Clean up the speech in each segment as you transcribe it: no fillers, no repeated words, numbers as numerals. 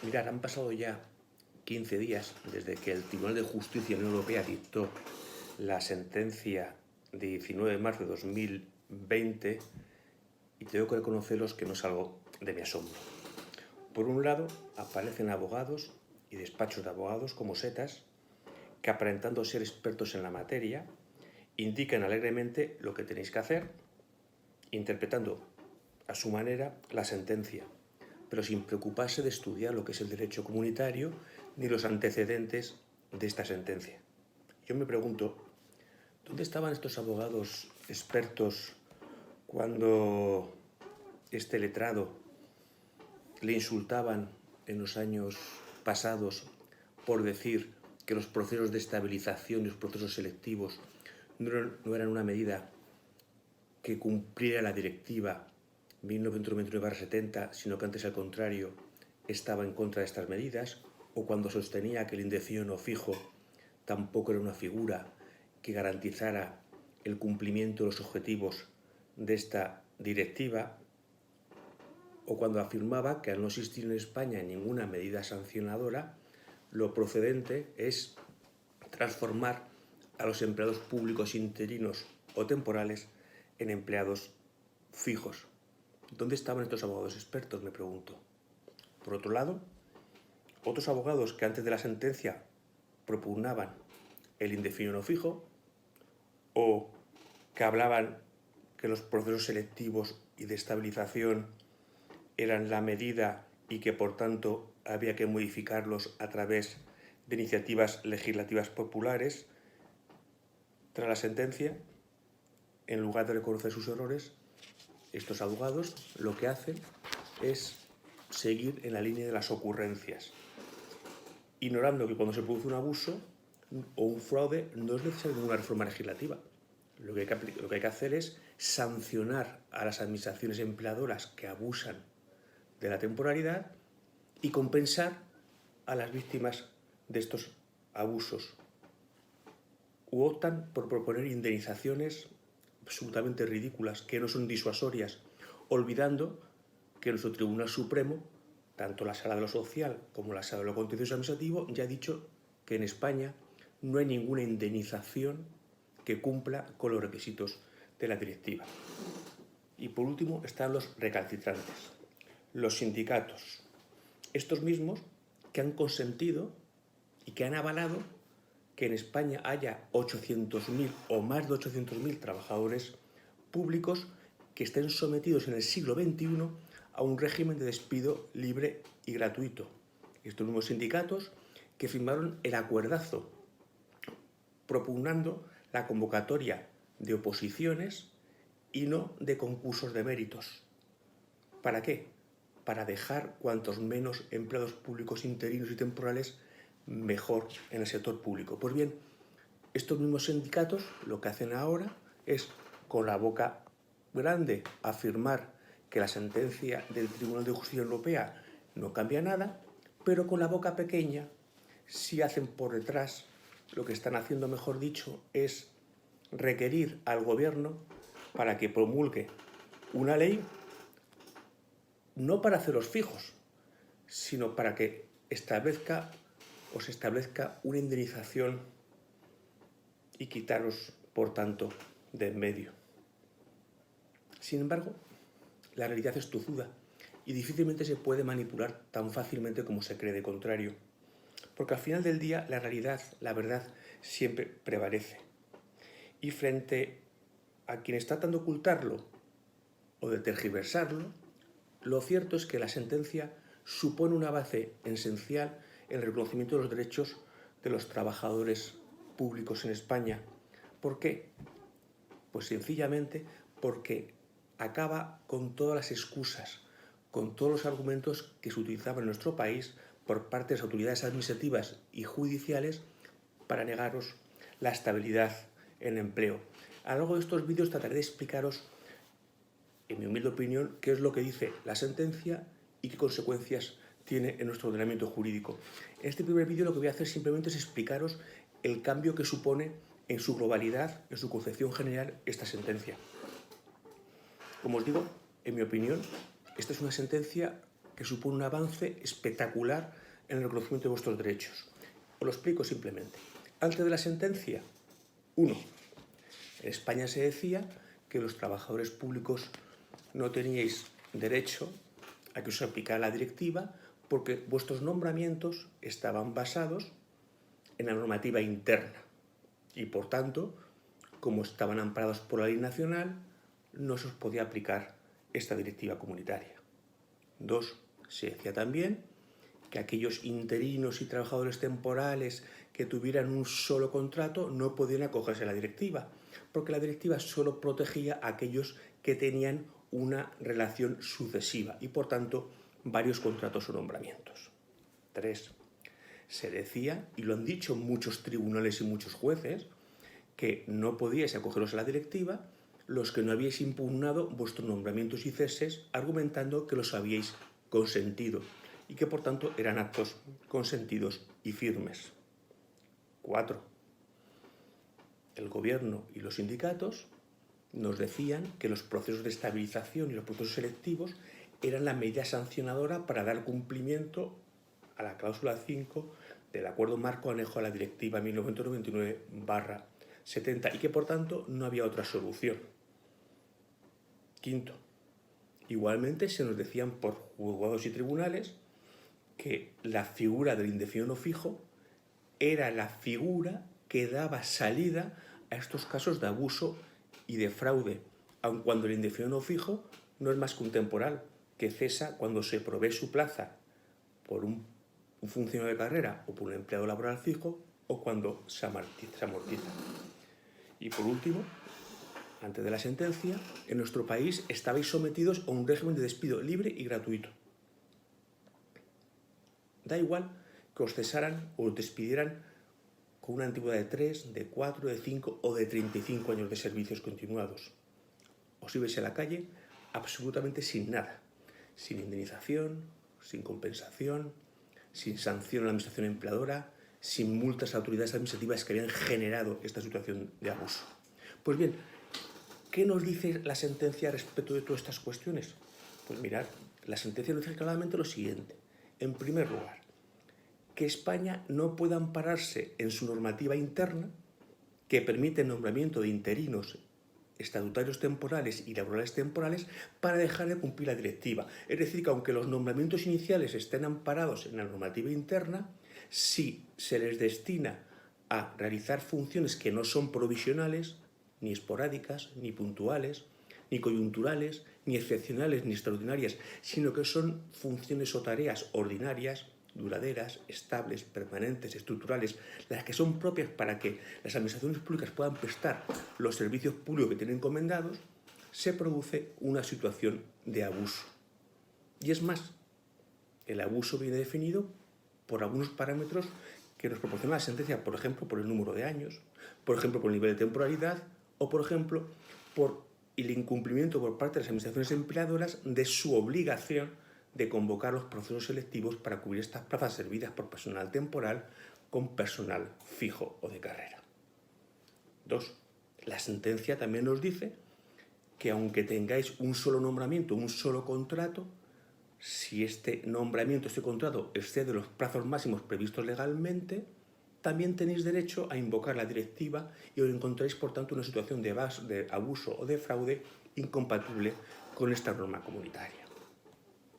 Mirad, han pasado ya 15 días desde que el Tribunal de Justicia de la Unión Europea dictó la sentencia de 19 de marzo de 2020 y tengo que reconoceros que no salgo de mi asombro. Por un lado, aparecen abogados y despachos de abogados como setas que, aparentando ser expertos en la materia, indican alegremente lo que tenéis que hacer, interpretando a su manera la sentencia, pero sin preocuparse de estudiar lo que es el derecho comunitario ni los antecedentes de esta sentencia. Yo me pregunto, ¿dónde estaban estos abogados expertos cuando este letrado le insultaban en los años pasados por decir que los procesos de estabilización y los procesos selectivos no eran una medida que cumpliera la directiva 1999/70, sino que antes al contrario estaba en contra de estas medidas, o cuando sostenía que el indefinido no fijo tampoco era una figura que garantizara el cumplimiento de los objetivos de esta directiva, o cuando afirmaba que al no existir en España ninguna medida sancionadora, lo procedente es transformar a los empleados públicos interinos o temporales en empleados fijos. ¿Dónde estaban estos abogados expertos?, me pregunto. Por otro lado, otros abogados que antes de la sentencia propugnaban el indefinido no fijo o que hablaban que los procesos selectivos y de estabilización eran la medida y que por tanto había que modificarlos a través de iniciativas legislativas populares, tras la sentencia, en lugar de reconocer sus errores, estos abogados lo que hacen es seguir en la línea de las ocurrencias, ignorando que cuando se produce un abuso o un fraude no es necesaria ninguna reforma legislativa. Lo que hay que hacer es sancionar a las administraciones empleadoras que abusan de la temporalidad y compensar a las víctimas de estos abusos. U optan por proponer indemnizaciones absolutamente ridículas, que no son disuasorias, olvidando que nuestro Tribunal Supremo, tanto la Sala de lo Social como la Sala de lo Contencioso Administrativo, ya ha dicho que en España no hay ninguna indemnización que cumpla con los requisitos de la directiva. Y por último están los recalcitrantes, los sindicatos, estos mismos que han consentido y que han avalado que en España haya 800.000 o más de 800.000 trabajadores públicos que estén sometidos en el siglo XXI a un régimen de despido libre y gratuito. Estos mismos sindicatos que firmaron el acuerdazo propugnando la convocatoria de oposiciones y no de concursos de méritos. ¿Para qué? Para dejar cuantos menos empleados públicos interinos y temporales mejor en el sector público. Pues bien, estos mismos sindicatos lo que hacen ahora es, con la boca grande, afirmar que la sentencia del Tribunal de Justicia Europea no cambia nada, pero con la boca pequeña sí hacen por detrás, lo que están haciendo, mejor dicho, es requerir al Gobierno para que promulgue una ley, no para hacerlos fijos, sino para que se establezca una indemnización y quitaros, por tanto, de en medio. Sin embargo, la realidad es tozuda y difícilmente se puede manipular tan fácilmente como se cree de contrario, porque al final del día la realidad, la verdad, siempre prevalece. Y frente a quienes tratan de ocultarlo o de tergiversarlo, lo cierto es que la sentencia supone un avance esencial en el reconocimiento de los derechos de los trabajadores públicos en España. ¿Por qué? Pues sencillamente porque acaba con todas las excusas, con todos los argumentos que se utilizaban en nuestro país por parte de las autoridades administrativas y judiciales para negaros la estabilidad en el empleo. A lo largo de estos vídeos trataré de explicaros, en mi humilde opinión, qué es lo que dice la sentencia y qué consecuencias tiene en nuestro ordenamiento jurídico. En este primer vídeo lo que voy a hacer simplemente es explicaros el cambio que supone en su globalidad, en su concepción general, esta sentencia. Como os digo, en mi opinión, esta es una sentencia que supone un avance espectacular en el reconocimiento de vuestros derechos. Os lo explico simplemente. Antes de la sentencia, 1. En España se decía que los trabajadores públicos no teníais derecho a que os aplicara la directiva porque vuestros nombramientos estaban basados en la normativa interna y, por tanto, como estaban amparados por la ley nacional, no se os podía aplicar esta directiva comunitaria. 2. Se decía también que aquellos interinos y trabajadores temporales que tuvieran un solo contrato no podían acogerse a la directiva, porque la directiva solo protegía a aquellos que tenían una relación sucesiva y, por tanto, varios contratos o nombramientos. 3. Se decía, y lo han dicho muchos tribunales y muchos jueces, que no podíais acogeros a la directiva los que no habíais impugnado vuestros nombramientos y ceses argumentando que los habíais consentido y que por tanto eran actos consentidos y firmes. 4. El gobierno y los sindicatos nos decían que los procesos de estabilización y los procesos selectivos eran la medida sancionadora para dar cumplimiento a la cláusula 5 del Acuerdo Marco Anejo a la Directiva 1999/70 y que por tanto no había otra solución. 5. Igualmente se nos decían por juzgados y tribunales que la figura del indefinido no fijo era la figura que daba salida a estos casos de abuso y de fraude, aun cuando el indefinido no fijo no es más que un temporal que cesa cuando se provee su plaza por un funcionario de carrera o por un empleado laboral fijo o cuando se amortiza. Y por último, antes de la sentencia, en nuestro país estabais sometidos a un régimen de despido libre y gratuito. Da igual que os cesaran o os despidieran con una antigüedad de 3, de 4, de 5 o de 35 años de servicios continuados. Os ibais a la calle absolutamente sin nada, sin indemnización, sin compensación, sin sanción a la administración empleadora, sin multas a autoridades administrativas que habían generado esta situación de abuso. Pues bien, ¿qué nos dice la sentencia respecto de todas estas cuestiones? Pues mirad, la sentencia nos dice claramente lo siguiente. En primer lugar, que España no pueda ampararse en su normativa interna que permite el nombramiento de interinos estatutarios temporales y laborales temporales para dejar de cumplir la directiva. Es decir, que aunque los nombramientos iniciales estén amparados en la normativa interna, si se les destina a realizar funciones que no son provisionales, ni esporádicas, ni puntuales, ni coyunturales, ni excepcionales, ni extraordinarias, sino que son funciones o tareas ordinarias, duraderas, estables, permanentes, estructurales, las que son propias para que las administraciones públicas puedan prestar los servicios públicos que tienen encomendados, se produce una situación de abuso. Y es más, el abuso viene definido por algunos parámetros que nos proporciona la sentencia, por ejemplo, por el número de años, por ejemplo, por el nivel de temporalidad o, por ejemplo, por el incumplimiento por parte de las administraciones empleadoras de su obligación de convocar los procesos selectivos para cubrir estas plazas servidas por personal temporal con personal fijo o de carrera. 2. La sentencia también nos dice que aunque tengáis un solo nombramiento, un solo contrato, si este nombramiento, este contrato excede los plazos máximos previstos legalmente, también tenéis derecho a invocar la directiva y os encontráis, por tanto, una situación de abuso o de fraude incompatible con esta norma comunitaria.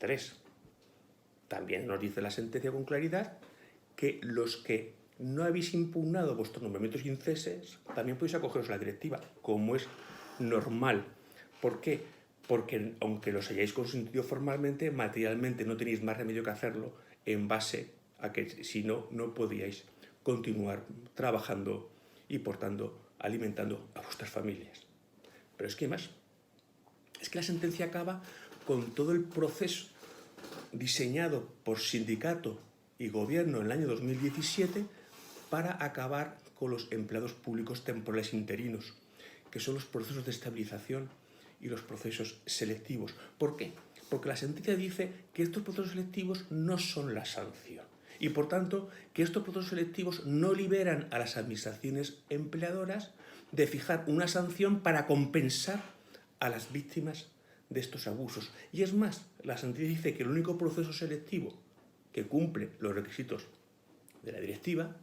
3. También nos dice la sentencia con claridad que los que no habéis impugnado vuestros nombramientos y ceses también podéis acogeros a la directiva, como es normal. ¿Por qué? Porque aunque los hayáis consentido formalmente, materialmente no tenéis más remedio que hacerlo en base a que si no, no podíais continuar trabajando y, por tanto, alimentando a vuestras familias. Pero es que más, es que la sentencia acaba con todo el proceso diseñado por sindicato y gobierno en el año 2017 para acabar con los empleados públicos temporales interinos, que son los procesos de estabilización y los procesos selectivos. ¿Por qué? Porque la sentencia dice que estos procesos selectivos no son la sanción y, por tanto, que estos procesos selectivos no liberan a las administraciones empleadoras de fijar una sanción para compensar a las víctimas de estos abusos. Y es más, la sentencia dice que el único proceso selectivo que cumple los requisitos de la directiva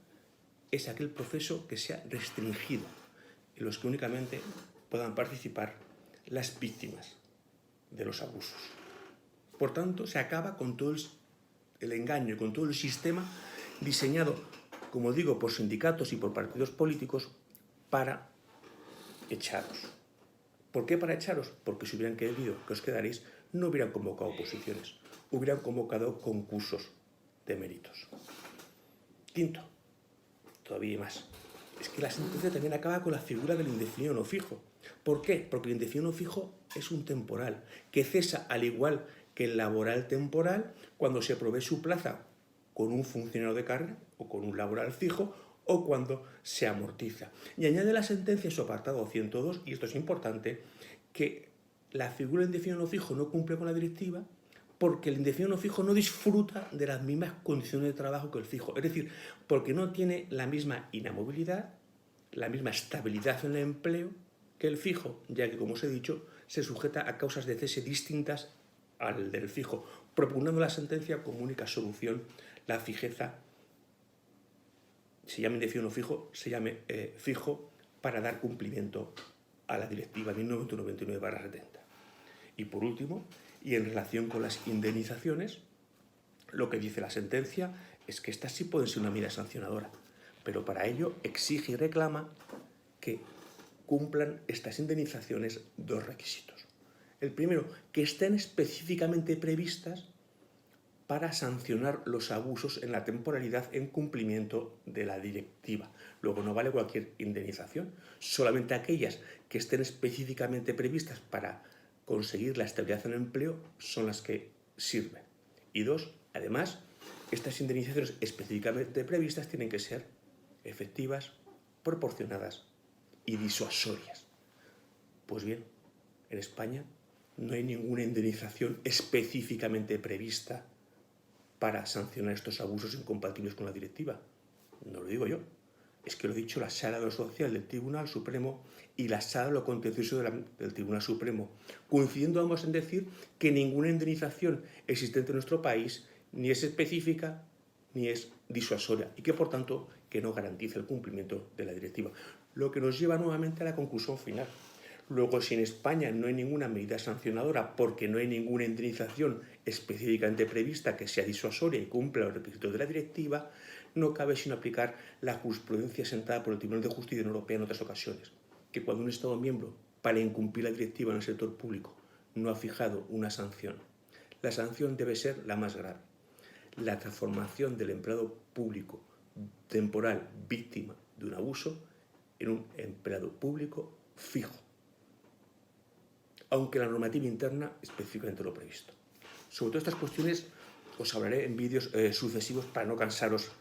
es aquel proceso que sea restringido, en los que únicamente puedan participar las víctimas de los abusos. Por tanto, se acaba con todo el engaño, con todo el sistema diseñado, como digo, por sindicatos y por partidos políticos para echaros. ¿Por qué para echaros? Porque si hubieran querido que os quedaréis, no hubieran convocado oposiciones, hubieran convocado concursos de méritos. Quinto, todavía más, es que la sentencia también acaba con la figura del indefinido no fijo. ¿Por qué? Porque el indefinido no fijo es un temporal, que cesa al igual que el laboral temporal cuando se provee su plaza con un funcionario de carrera o con un laboral fijo o cuando se amortiza. Y añade la sentencia en su apartado 102, y esto es importante, que la figura del indefinido no fijo no cumple con la directiva porque el indefinido no fijo no disfruta de las mismas condiciones de trabajo que el fijo. Es decir, porque no tiene la misma inamovilidad, la misma estabilidad en el empleo que el fijo, ya que, como os he dicho, se sujeta a causas de cese distintas al del fijo, propugnando la sentencia como única solución la fijeza, se llame indefinido no fijo, se llame fijo, para dar cumplimiento a la directiva 1999/70. Y por último, y en relación con las indemnizaciones, lo que dice la sentencia es que estas sí pueden ser una medida sancionadora, pero para ello exige y reclama que cumplan estas indemnizaciones dos requisitos. El primero, que estén específicamente previstas para sancionar los abusos en la temporalidad en cumplimiento de la directiva. Luego no vale cualquier indemnización, solamente aquellas que estén específicamente previstas para conseguir la estabilidad en el empleo son las que sirven. Y dos, además, estas indemnizaciones específicamente previstas tienen que ser efectivas, proporcionadas y disuasorias. Pues bien, en España no hay ninguna indemnización específicamente prevista para sancionar estos abusos incompatibles con la directiva. No lo digo yo, es que lo ha dicho la Sala de lo Social del Tribunal Supremo y la Sala de lo Contencioso del Tribunal Supremo, coincidiendo ambos en decir que ninguna indemnización existente en nuestro país ni es específica ni es disuasoria y que, por tanto, que no garantiza el cumplimiento de la directiva. Lo que nos lleva nuevamente a la conclusión final. Luego, si en España no hay ninguna medida sancionadora porque no hay ninguna indemnización específicamente prevista que sea disuasoria y cumpla los requisitos de la directiva, no cabe sino aplicar la jurisprudencia sentada por el Tribunal de Justicia Europea en otras ocasiones, que cuando un Estado miembro, para incumplir la directiva en el sector público, no ha fijado una sanción, la sanción debe ser la más grave: la transformación del empleado público temporal víctima de un abuso en un empleado público fijo, aunque la normativa interna específicamente lo previsto. Sobre todas estas cuestiones os hablaré en vídeos sucesivos para no cansaros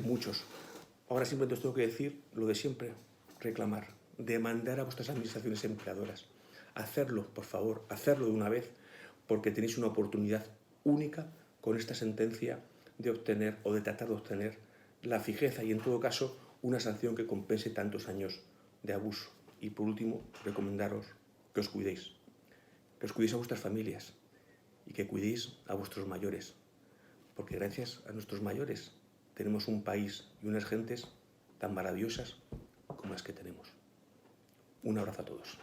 muchos. Ahora simplemente os tengo que decir lo de siempre: reclamar, demandar a vuestras administraciones empleadoras. Hacerlo, por favor, hacerlo de una vez, porque tenéis una oportunidad única con esta sentencia de obtener o de tratar de obtener la fijeza y, en todo caso, una sanción que compense tantos años de abuso. Y por último, recomendaros que os cuidéis a vuestras familias y que cuidéis a vuestros mayores, porque gracias a nuestros mayores tenemos un país y unas gentes tan maravillosas como las que tenemos. Un abrazo a todos.